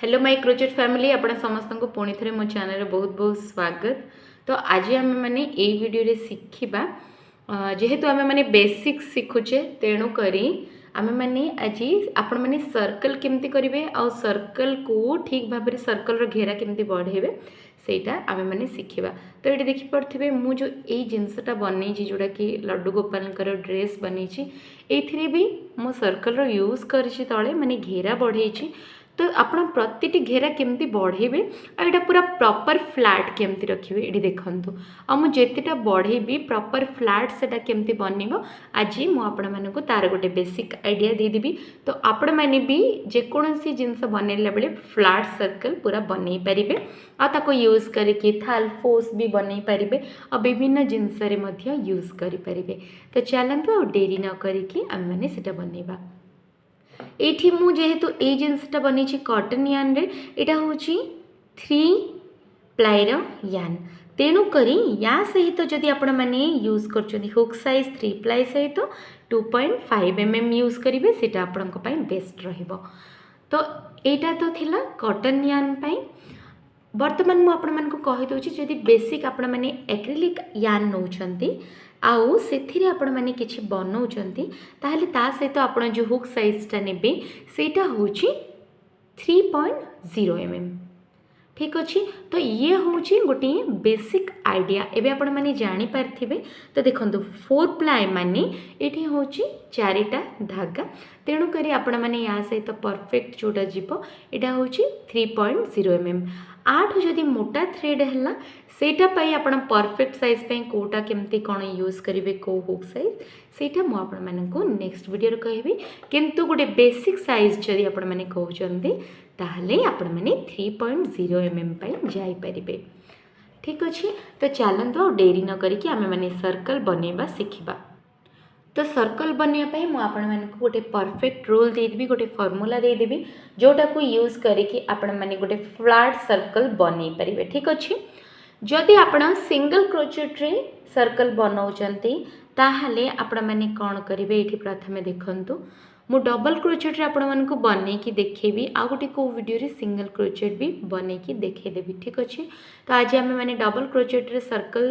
Hello my crochet family आपण समस्त को पुणी थे मो चैनल बहुत बहुत स्वागत। तो आज आम मैंने यही वीडियो रे शिखा जेहेतु आम मैंने बेसिक्स शिखुचे तेणु करी आम मैंने आज आपण मैंने सर्कल केमती करेंगे आ सर्कल को ठीक भाव में सर्कल घेरा केमती बढ़ेबे सेटा आम मैंने शिखा। तो ये देखिपे मुझे ये जिनसटा बन जोटा कि लड्डू गोपाल ड्रेस बनी ये भी मो सर्कल यूज कर तले मैंने घेरा बढ़े। तो आपण प्रति घेरा केमती बढ़ेबे आ एटा पूरा प्रॉपर फ्लैट केमती रखिबे एठी देखंतु आ मु जेतेटा बढ़ेबी प्रॉपर फ्लैट सेटा केमती बनिबो आज मु आपण मानको तार गोटे बेसिक आइडिया दे देबी। तो आपण माने भी जे कोनोसी जिंस बनेला बेले फ्लैट सर्कल पूरा बनै परिबे आ ताको यूज करके थाल फोस भी बनै परिबे आ विभिन्न जिंस रे मध्य यूज करि परिबे। तो चलंतु आ देरी न करिके हम माने सेटा बनेबा। एठी मु जेहेतु ए जिनसटा बनी कॉटन यान रे एटा होची 3 प्लाई रो यान तेणु करी या सहित जदि आपण माने यूज करछनी हुक साइज 3 प्लाई सहित 2.5 mm यूज करिवे सेटा आपण को पई बेस्ट रहइबो। तो एटा तो थिला कॉटन यान पई। वर्तमान मु आपण मान को कहि दोची जदि बेसिक आपण माने एक्रिलिक यान नउछंती आउ से आपण माने किछि बनाउछंती ताहले ता सहित आपण जो हुक साइजटा नेबे सेटा होची 3.0 mm ठीक अच्छे। तो ये हूँ गोटे बेसिक आइडिया एबे आपण माने जानी पारथिबे। तो देखंतु 4 प्लाई माने एठी होची 4टा धागा तेणु करी आपण माने या सहित परफेक्ट जोटा जीवो एटा होची 3.0 mm। 8 जदि मोटा थ्रेड हैला सेटा पई आपण परफेक्ट साइज पई कोटा केमती कोन यूज करिवे को हुक साइज सेटा मु आपण माने को नेक्स्ट वीडियो रे कहबी। किंतु गोटे बेसिक साइज जदि आपण माने कहउचंदी ताहले आपण माने 3.0 mm पई जाई परिबे ठीक अछि। तो चलंतो देरी न करिके आमे माने सर्कल बनेबा सिखिबा। तो सर्कल बनया पई मु आपण माने को गोटे परफेक्ट रूल दे देबी गोटे फार्मूला दे देबी जोटा को यूज करके आपण माने गोटे फ्लैट सर्कल बनै परिबे ठीक अछि। जदि आपण सिंगल क्रोचेट रे सर्कल बनाउचंती ताहले आपण माने कोन करिवे एठी प्रथमे देखंतु मु डबल क्रोचेट रे आपण मानको बनै की देखेबी आ गोटे को वीडियो रे सिंगल क्रोचेट भी बनै की देखे देबी ठीक अछि। तो आज आमे माने डबल क्रोचेट रे सर्कल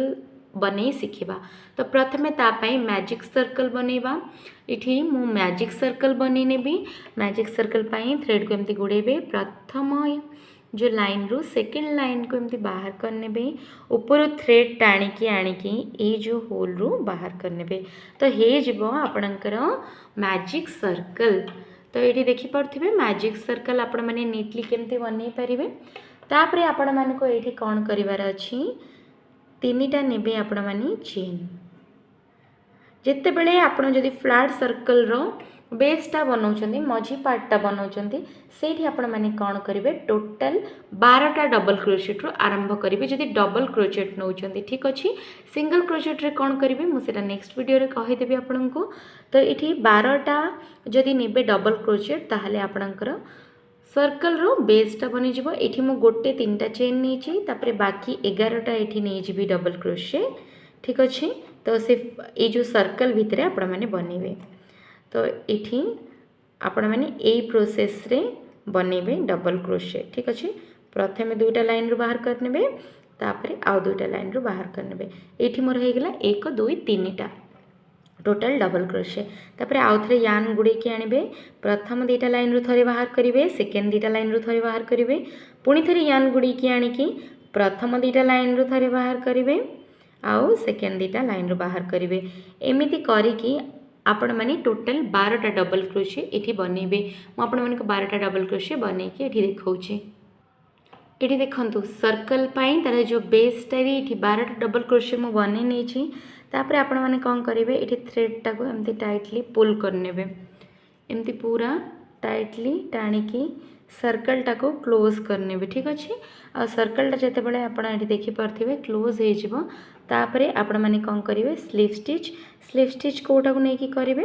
बनै सिखिबा। तो प्रथमे ता पई मैजिक सर्कल बनेबा। इठी मु मैजिक सर्कल बनै नेबी। मैजिक सर्कल पई थ्रेड को एमती गुड़ेबे प्रथम जो लाइन रू सेकेंड लाइन को एमती बाहर करने बे ऊपर थ्रेड टाणी की आणी की ए जो होल रू बाहर करने बे तो हे जिवो आपणकर मैजिक सर्कल। तो ये देखि पड़थिबे मैजिक सर्कल आपण माने नीटली केमती बनै परिबे। तापरे आपण माने को एठी कोन करिवार अछि 3टा नेबे आपण माने चेन जेते बेले आपण जदि फ्लैट सर्कल रो बेसटा बनाउछंती मझी पार्टटा बनाउछंती सेठी आपण माने कोन करिवे टोटल 12टा डबल क्रोचेट रो आरंभ करिवे जदि डबल क्रोचेट नउछंती ठीक अछि। सिंगल क्रोचेट रे कोन करिवे मु सेटा नेक्स्ट वीडियो रे कहि देबी आपण को। तो एठी 12टा जदि नेबे डबल क्रोचेट ताहले आपणकर सर्कल रो बेसटा बनि जिवो। एठी मु गोटे 3टा चेन नै छी तापरे बाकी 11टा एठी नै जिवि डबल क्रोचेट ठीक अछि। तो से ए जो सर्कल भितरे आपण माने बनेबे तो इठी आपण माने ए प्रोसेस रे बनेबे डबल क्रोचेट ठीक अछि। प्रथमे 2टा लाइन रो बाहर करनेबे तापरे आउ 2टा लाइन रो बाहर करनेबे एठी मोर हे गेला 1 2 3टा टोटल डबल क्रोचेट। तापरे आउ थरे यान गुडे के आनिबे प्रथम 2टा लाइन रो थरे बाहर करिवे सेकेंड 2टा लाइन रो थरे बाहर करिवे पुनी थरे यान गुडी के आनी की प्रथम 2टा लाइन रो थरे बाहर करिवे आउ सेकेंड 2टा लाइन रो बाहर करिवे एमिति करी की आपण माने टोटल 12टा डबल क्रोचेट एठी बनेबे। मु आपण माने को 12टा डबल क्रोचेट बनै के एठी देखाउची। एठी देखंतु सर्कल पाई तार जो बेस टारी एठी 12टा डबल क्रोचेट मु बनै नै छी। तापरे आपण माने कोन करिवे एठी थ्रेड टा को एमती टाइटली पुल करनेबे एमती पूरा टाइटली टाणी की सर्कल टा को क्लोज करनेबे ठीक अछि। आ सर्कल टा जते बेले आपण एठी देखि परथिबे क्लोज हे जिवो तापरे आपण माने कोन करिवे स्लिप स्टिच कोटा को नै की करिवे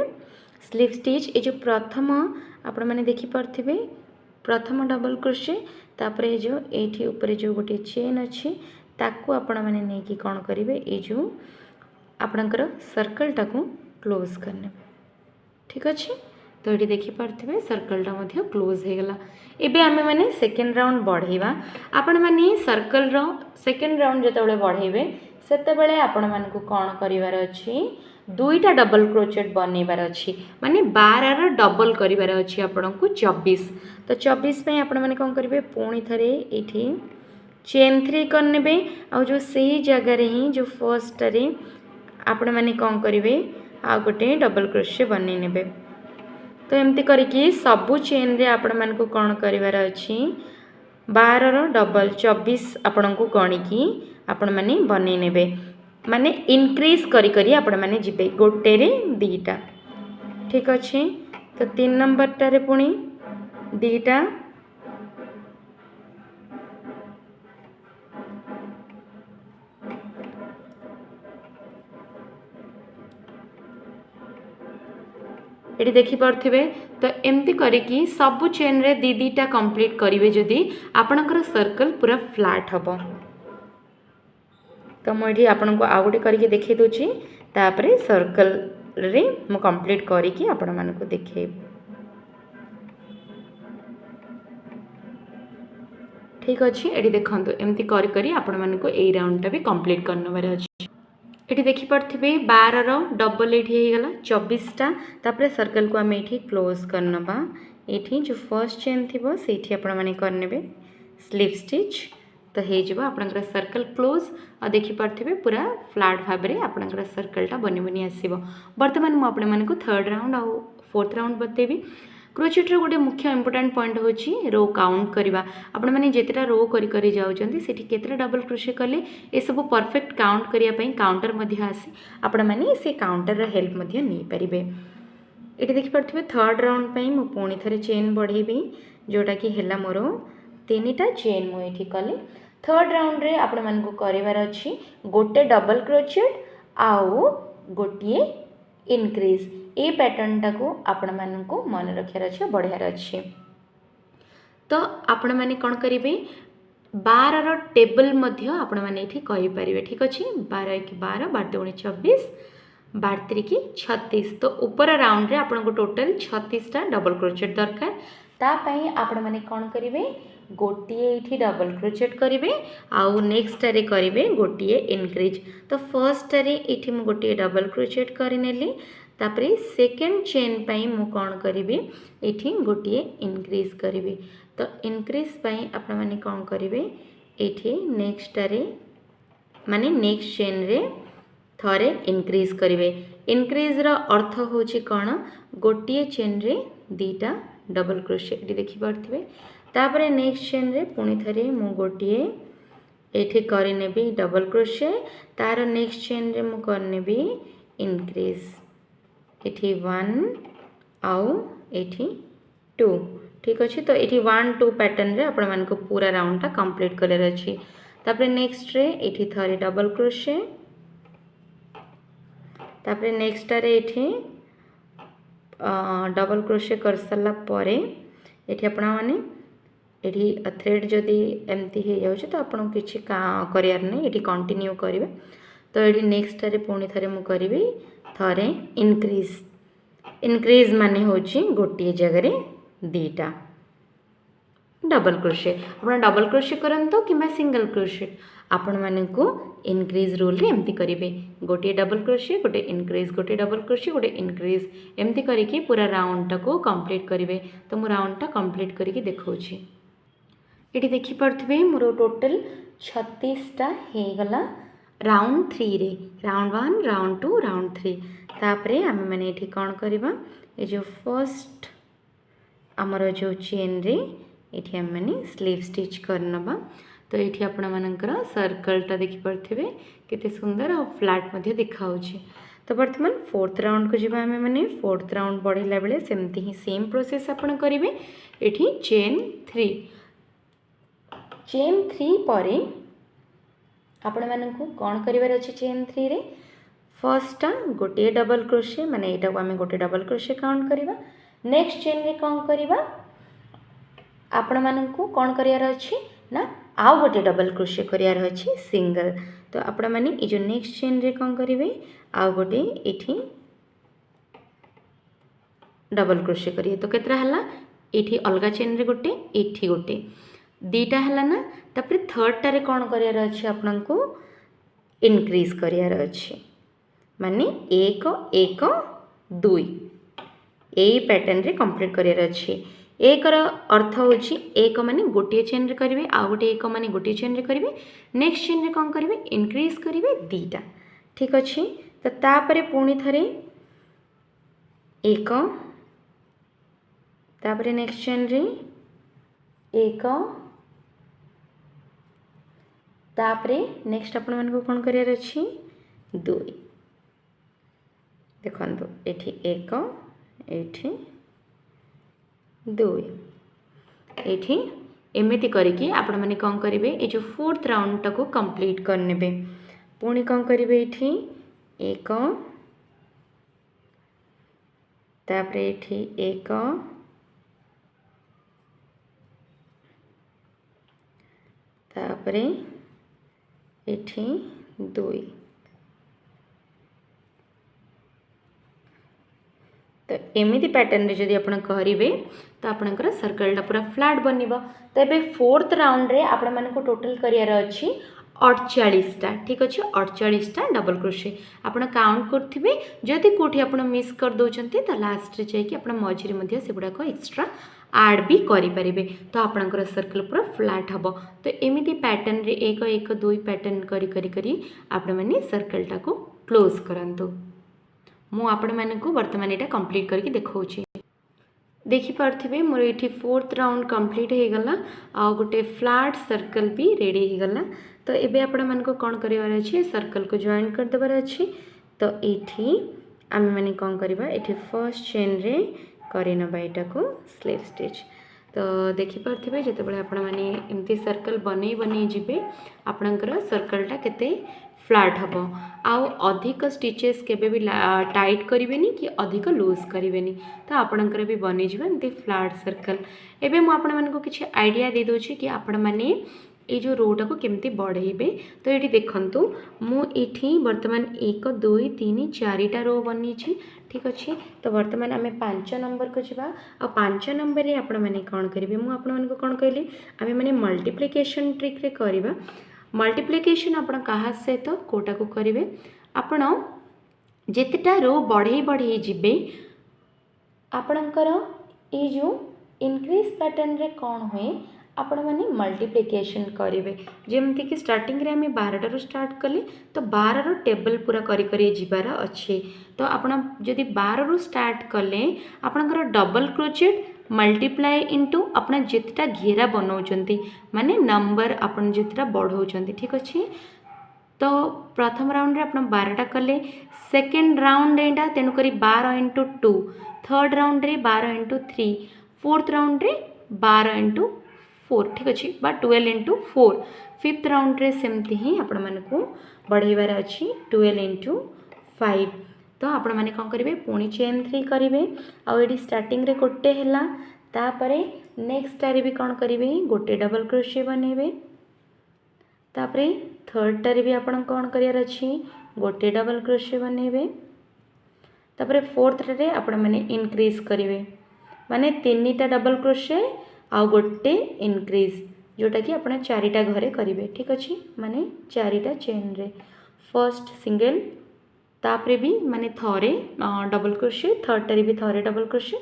स्लिप स्टिच ए जो प्रथम आपण माने देखि परथिबे प्रथम डबल क्रोचेट तापरे जो एठी ऊपर जो गोटे चेन अछि ताकू आपण माने नै की कोन करिवे ए जो आपणकर सर्कल टा को क्लोज करने ठीक अछि। तो ये देखिपे सर्कलटा मध्य क्लोज हो गला। एबे आमे माने सेकेंड राउंड बढ़ेवा। आपण माने सर्कल रो सेकेंड राउंड जतबेले बढ़ेबे सेतबेले आपण मानकु कोन करिवार अछि, दुईटा डबल क्रोचेट बनइबार अछि, माने 12 रो डबल करिवार अछि आपनकु 24। तो 24 पे आपण माने कोन करिवे, पुणी थरे एठी चेन 3 करनेबे आ जो सही जगह रे ही जो फर्स्ट रे आपण माने कोन करिवे आ गोटे डबल क्रोशे बनै नेबे। तो एमती करिकी सबु चेन रे आपण मानकु कोन करिवार अछि, 12 रो डबल 24 आपनकु गणिकी आपण माने बनै नेबे, माने इनक्रीज करी करी आपण माने जिबे गोटे रे दीटा। ठीक अछि। तो 3 नंबर टारे पुणी दीटा, ये देखिपे। तो एमती करिकी सबु चेन रे दी दीटा कंप्लीट करिवे जदि आपणकर सर्कल पूरा फ्लैट हम। तो मुझे आपन को आउ गोटे करके देखै दोची, तापरे सर्कल रे मु कंप्लीट करिकी आपण मानको देखै। ठीक अछि। एठी देखंतु एमती करी करी आपण मानको ए राउंड भी कंप्लीट करनबार अछि। ये देखिपे 12 रो डबल ये गला 24टा। तापरे सर्कल को आम ये क्लोज करनबा। ये जो फर्स्ट चेन थी से आपण माने करनेबे स्लिप स्टिच। तो हो आपणकर सर्कल क्लोज आ देखिपे पूरा फ्लैट भाव में आपणकर सर्कलटा बनी बनी आसो। बर्तमान मुझे थर्ड राउंड आ फोर्थ राउंड बतेबी। क्रोचेट रो गोटे मुख्य इंपोर्टेंट पॉइंट होची रो काउंट करवा। आपण माने जेतेटा रो करी करी जाउचंती सेठी केतेटा डबल क्रोशे कले ए सब परफेक्ट काउंट करिया पई काउंटर मध्य आसी आपण माने से काउंटर रो हेल्प मध्य नै परिबे। एठी देखि परथिबे थर्ड राउंड पई मु पुणी थरे चेन बढ़ेबी, जोटा कि हेला मोर तीनटा चेन मु एठी कले। थर्ड राउंड रे आपण मानकु करिवार अछि गोटे डबल क्रोचेट आउ गोटिए इनक्रीज। ए पैटर्न टाको आपण मानकु मन रखियार अछि, बढ़ियार अछि। तो आपण माने कोन करिवे, 12 रो टेबल मध्य आपण माने एठी कहि परिवे। ठीक अछि। 12 1 12 12 दूनी 24 12 3 36। तो ऊपर राउंड रे आपण को टोटल 36 टा डबल क्रोचेट दरकार। ता पई आपण माने कोन करिवे, गोटिए एठी डबल क्रोचेट करिवे आउ नेक्स्ट रे करिवे गोटिए इनक्रीज। तो फर्स्ट रे एठी मु गोटिए डबल क्रोचेट करिनेली। तापरे सेकेंड चेन पई मु कोन करिवे, एठी गोटिए इनक्रीज करिवे। तो इनक्रीज पई आपण माने कोन करिवे, एठी नेक्स्ट रे माने नेक्स्ट चेन रे थरे इनक्रीज करिवे। इनक्रीज रो अर्थ होची कोन, गोटिए चेन रे दीटा डबल क्रोशे एठी देखि परथिबे। तापरे नेक्स्ट चेन रे पुणी थरे मु गोटिए एठी करिनेबी डबल क्रोशे, तार नेक्स्ट चेन रे मु करनेबी इनक्रीज। एठी 1 आउ एठी 2। ठीक अछि। तो एठी 1 2 पैटर्न रे आपण मानको पूरा राउंड टा कंप्लीट करर अछि। तापरे नेक्स्ट रे एठी थरे डबल क्रोशे, तापरे नेक्स्ट रे एठी डबल क्रोशे कर सरला परे एठी आपण माने एठी थ्रेड जदि एमती हे जाउछ तो आपण किछि करियार नै, एठी कंटिन्यू करिवे। तो एठी नेक्स्ट रे पुणी थरे मु करिवे थरे इनक्रीज। इनक्रीज माने होची गोटिए जगह रे दीटा डबल क्रोशे। आपण डबल क्रोशे करंतो किबा सिंगल क्रोशे, आपण माने को इनक्रीज रूल रे एमती करिवे। गोटिए डबल क्रोशे गोटे इनक्रीज, गोटे डबल क्रोशे गोटे इनक्रीज, एमती करिके पूरा राउंड टाको कंप्लीट करिवे। तो मु राउंड टा कंप्लीट करिके देखौछि। एटी देखि परथिबे मोर टोटल 36 टा हे गला राउंड 3 रे। Round 1 round 2 round 3। तापरे आमे माने एठी कोन करबा, ए जो फर्स्ट हमर जो चेन रे एठी हम माने स्लीव स्टिच करनबा। तो एठी आपण मानकर सर्कल टा देखि परथिबे केते सुंदर और फ्लैट मध्ये दिखाउछि। तो वर्तमान फोर्थ राउंड को जिबा आमे माने फोर्थ राउंड बढ़िला बेले सेमती ही सेम प्रोसेस आपण करिवे। एठी चेन 3 परे आपण मानकु कोन करिवार अछि। चेन 3 रे फर्स्ट टा गोटे डबल क्रोशे, माने एटा को आमे गोटे डबल क्रोशे काउंट करिवा। नेक्स्ट चेन रे कोन करिवा, आपण मानकु कोन करियार अछि ना आउ गोटे डबल क्रोशे करियार अछि सिंगल। तो आपण माने ए जो नेक्स्ट चेन रे कोन करिवे, आउ गोटे एठी डबल क्रोशे करिए तो केतरा हला एठी अलगा चेन रे गोटे एठी गोटे दीटा हला ना तापर थर्ड टारे कौन करियार अछि आपनको इनक्रीज करियार अछि माने 1 1 2 यही पैटर्न रे कंप्लीट करियार अछि एक अर्थ होची एक माने गोटे चेन रे करिवे आ गोटे एक माने गोटे चेन रे करिवे नेक्स्ट चेन रे कौन करिवे इनक्रीज करिवे दीटा ठीक अछि तो तापरे पुणी थरे एक तापरे नेक्स्ट चेन रे एक तापरे नेक्स्ट आपण मन को कोन करियर अछि 2 देखंतु एठी एक एठी 2 एठी एमिति करिकी आपण माने कोन करिवे ए जो फोर्थ राउंड टाको कंप्लीट करनेबे पुणी कोन करिवे एठी एक तापरे एठी एक तापरे एठी 2 तो एमिति पैटर्न रे जदि आपण करिवे तो आपणकर सर्कलटा पूरा फ्लैट बनिबो तो एबे फोर्थ राउंड रे आपण माने को टोटल करियार अछि 48टा ठीक अछि 48टा डबल क्रोशे आपण काउंट करथिबे जदि कोठी आपण मिस कर दोचंती तो लास्ट रे जाय कि आपण मझिरे मध्ये सेबुडा को एक्स्ट्रा ऐड भी करि परिबे तो आपणकर सर्कल पूरा फ्लैट हबो तो एमिति पैटर्न रे 1 1 2 पैटर्न करी करी करी आपण माने सर्कलटा को क्लोज करंतु मु आपण माने को वर्तमान एटा कंप्लीट करके देखौछि देखि पारथिबे मोर एठी फोर्थ राउंड कंप्लीट हे गला आ गोटे फ्लैट सर्कल भी रेडी हे गला तो एबे आपण मान को कोन करिवार अछि सर्कल को जॉइन कर देबार अछि तो एठी आमे माने कोन करबा एठी फर्स्ट चेन रे करिनबा एटा को स्लिप स्टिच तो देखि पारथिबे जते बळे आपण माने एमती सर्कल बनै बनै जिबे आपणकर सर्कलटा केते फ्लैट हबो आउ अधिक स्टिचेस केबे भी टाइट करिवेनी कि अधिक लूज करिवेनी तो आपणकर भी बनै जिबे एमती फ्लैट सर्कल एबे मु आपण मान को किछि आईडिया दे दोछि कि आपण माने ये जो रोटा को केमती बढ़ेबे तो ये देखंतु मु एठी वर्तमान 1 2 3 4टा रो बनी छी ठीक अच्छे तो वर्तमान आम 5 नंबर को जावा आ 5 नंबर रे आपण माने कोन करिवे मु आपण मान को कोन कहली आमे माने मल्टीप्लिकेशन ट्रिक रे करबा मल्टीप्लिकेशन आपण कहा सहित कोटा को करिवे आपण जेतेटा रो बढ़े बढ़े जिबे आपणकर ये जो इनक्रीज पैटर्न रे कोन होए आपण माने मल्टीप्लिकेशन करेंगे जमती कि स्टार्टिंग रे हमें 12 स्टार्ट कले तो 12 रो टेबल पूरा करी करी जिबार अच्छे तो आपण जदि 12 रो स्टार्ट कले आपणकर डबल क्रोचेट मल्टीप्लाई इनटू आपण जेतटा घेरा बनाउचंती माने नंबर आपण जेतटा बढ़ाउचंती ठीक अच्छे तो प्रथम राउंड रे आपण 12टा कले सेकेंड राउंड एटा तेनु करी 12 इंटू 2 थर्ड राउंड रे 12 इंटू 3 फोर्थ राउंड रे 12 इंटू 4 ठीक अच्छे बा 12 इंटू 4 फिफ्थ राउंड रे सेमती ही आपण मानकू बढ़ेबार अच्छी 12 इंटू 5 तो आपण माने कौन करेंगे पुणी चेन 3 करेंगे आउ ये स्टार्टिंग रे गोटे है तापरे नेक्स्ट टारे भी कौन करेंगे गोटे डबल क्रोशे बनेबे तापरे थर्ड टारे भी आपण कौन करियार अच्छी गोटे डबल क्रोशे बनेबे तापरे फोर्थ रे आपण माने इनक्रीज करेंगे माने 3टा डबल क्रोशे आउ गोटे इनक्रीज जोटा कि आपन 4टा घरे करेंगे ठीक अच्छे माने 4टा चेन रे फर्स्ट सिंगल तापरे भी माने थरे डबल क्रोशे थर्ड टारे भी थरे डबल क्रोशे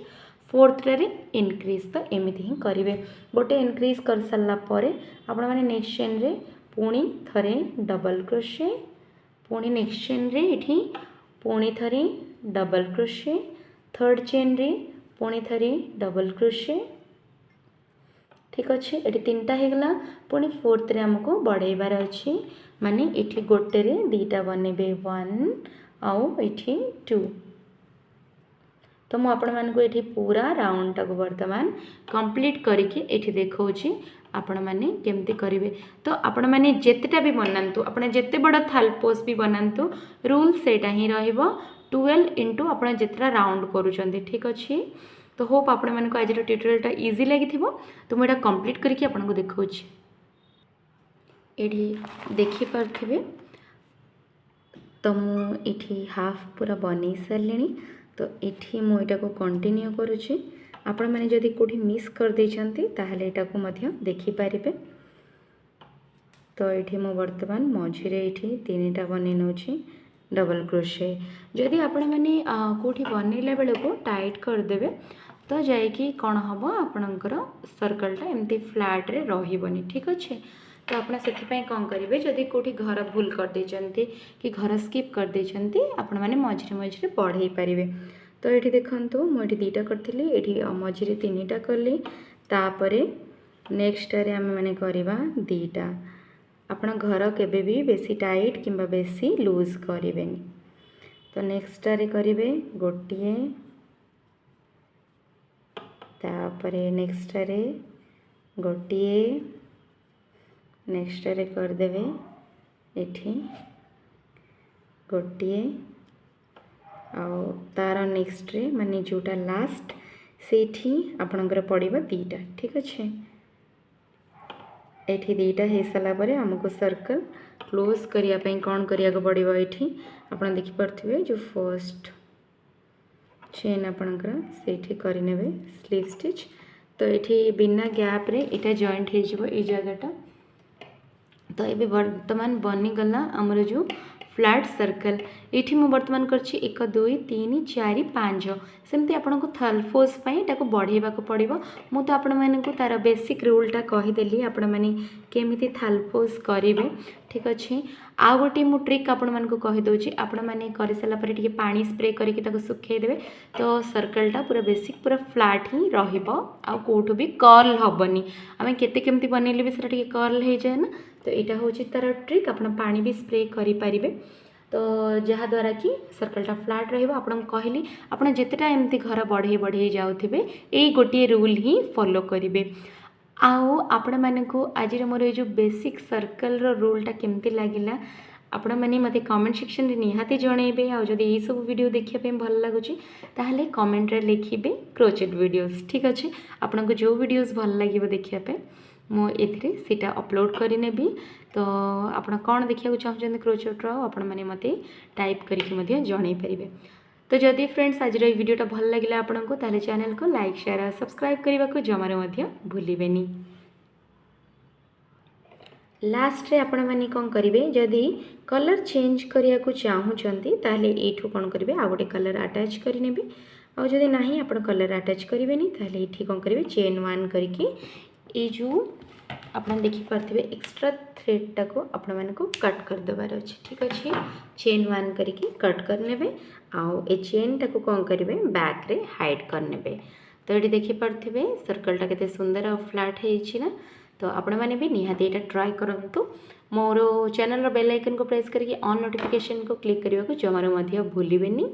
फोर्थ रे इनक्रीज तो एमिति ही करेंगे गोटे इनक्रीज कर सारा पर आपण माने नेक्स्ट चेन रे पुणी थरे डबल क्रोशे पुणी नेक्स्ट चेन रे एठी पुणी थरे डबल क्रोशे थर्ड चेन रे पुणी थरे डबल क्रोशे ठीक अच्छे ये 3टा होगला पुणी फोर्थ रे हमको बढ़ेबार अच्छी माने इठी गोटे रे 2टा बनेबे 1 आउ इठी 2 तो मु आपण मान को इठी पूरा राउंड टाको वर्तमान कंप्लीट करके इठी देखौची आपण माने केमती करिवे तो आपण माने जेतेटा भी बनांतु आपण जेते बड़ थालपोस भी बनांतु रूल सेटा ही रहइबो 12 इंटू आपण जेतेटा राउंड करूचंती ठीक अच्छे तो होप आपण मन को आज ट्यूटोरियलटा इजी लगी तो मुझे कंप्लीट करके आपको देखौछि एडी देखि पारथिबे तो मु इठी हाफ पूरा बनै सारलिनी तो ये मुझे कंटिन्यू करुँची आपण मैंने जदि कौटी मिस कर देछंती ताहले एटा को मध्य देखि पारिबे। तो ये मु वर्तमान मझिरे ये 3टा बनै नौछि डबल क्रोशे। जदि आपण मैंने कौटी बनैला बेले को टाइट करदेवे तो जाइकी कौन हम आपणकर सर्कलटा एमती फ्लैट रे रहिबनी। ठीक अच्छे तो आपड़ से कौन करेंगे जदि कौटी घर भूल कर देचंती कि घर स्किप कर देचंती आपण मैंने मझिरे मझिरे बढ़ई पारिबे। तो ये देखंतु मुझे 2टा करथिली ये मझिरे 3टा कली तापरे नेक्स्ट रे आम मैंने करवा 2टा। आपण घर केबे भी बेसी टाइट किंबा बेसी लूज करेंगे। तो नेक्स्ट रे करेंगे गोटे तापरे नेक्स्ट रे गोटे नेक्स्ट रे करदेवे एठी गोटे आउ तार नेक्स्ट रे माने जोटा लास्ट सेठी आपणकर पड़िबा 2टा। ठीक अच्छे एठी 2टा हो सारा पर आमको सर्कल क्लोज करने कौन करिया पड़ो। ये आपड़ देखिपे जो फर्स्ट चेन आपणकर से करने स्लीव स्टिच। तो ये बिना गैप रे इटा जॉइंट हो जगहटा। तो ये बर्तमान बनीगला आमर जो फ्लैट सर्कल ये मुझे बर्तमान करछि 1 2 3 4 5 सेमती आपन को थलफोज पई ताको बढ़ेबा को पड़िबो। मु तो आपण माने को तार बेसिक रूलटा कहीदेली आपण माने केमिति थलफोज करेंगे। ठीक अच्छे आ गोटे मु ट्रिक आपण मान को कही दउछि आपण माने करि सला परे टिके पानी स्प्रे करके ताको सुखाई देबे तो सर्कलटा पूरा बेसिक पूरा फ्लैट ही रहिबो आ कोठो भी कर्ल हबनी। आमे केते केमती बनेले भी सेटा टिके कर्ल हे जाय ना। तो यहाँ हूँ तार ट्रिक आपण पानी भी स्प्रे करें तो जहाँ द्वारा कि सर्कलटा फ्लैट रहा। कहली आपड़ जितेटा एमती घर बढ़े बढ़े जाऊे यही गोटे रूल ही फॉलो करेंगे। आउ आपण मानू आज मोर ये जो बेसिक सर्कल रूलटा केमती लगिला आपण मैंने मत कमेंट सेक्शन में निहाती जनइबे। आ जदि यही सब वीडियो देखिए भल लगुच ताहले कमेंट रे लिखिबे क्रोचेट वीडियोस। ठीक अच्छे आपको जो वीडियोस भल लगे देखिए मु एथिरे सीटा अपलोड करी नेबी। तो आपण कौन देखा चाहते क्रोचेट्र आपण मैंने मत टाइप करके जन पारे। तो जदि फ्रेंड्स आज वीडियोटा भल लगे आपको ताले चैनल को लाइक शेयर और सब्सक्राइब करने को जमार भूलें। लास्ट रे आपण मैंने कौन करेंगे जदि कलर चेंज करने को चाहूँगी ताहले एठू कौन करेंगे आ गोटे कलर अटैच करने और जदि नहीं आप कलर अटैच करेंगे ताहले एठी कौन करेंगे चेन 1 करके ये जो आप देखिपे एक्स्ट्रा थ्रेडटा को आपण मानक कट कर देवार अच्छे। ठीक अच्छे चेन 1 करके कट करने आउ ए चेनटा को कौन करेंगे बैक रे हाइड करने। तो ये देखिपे सर्कलटा केते सुंदर और फ्लैट है। तो आपण मैंने भी निहाती ये ट्राई करूँ। मोर चैनल बेल आइकन को प्रेस करके ऑन नोटिफिकेशन को क्लिक करने को जमार भूलें।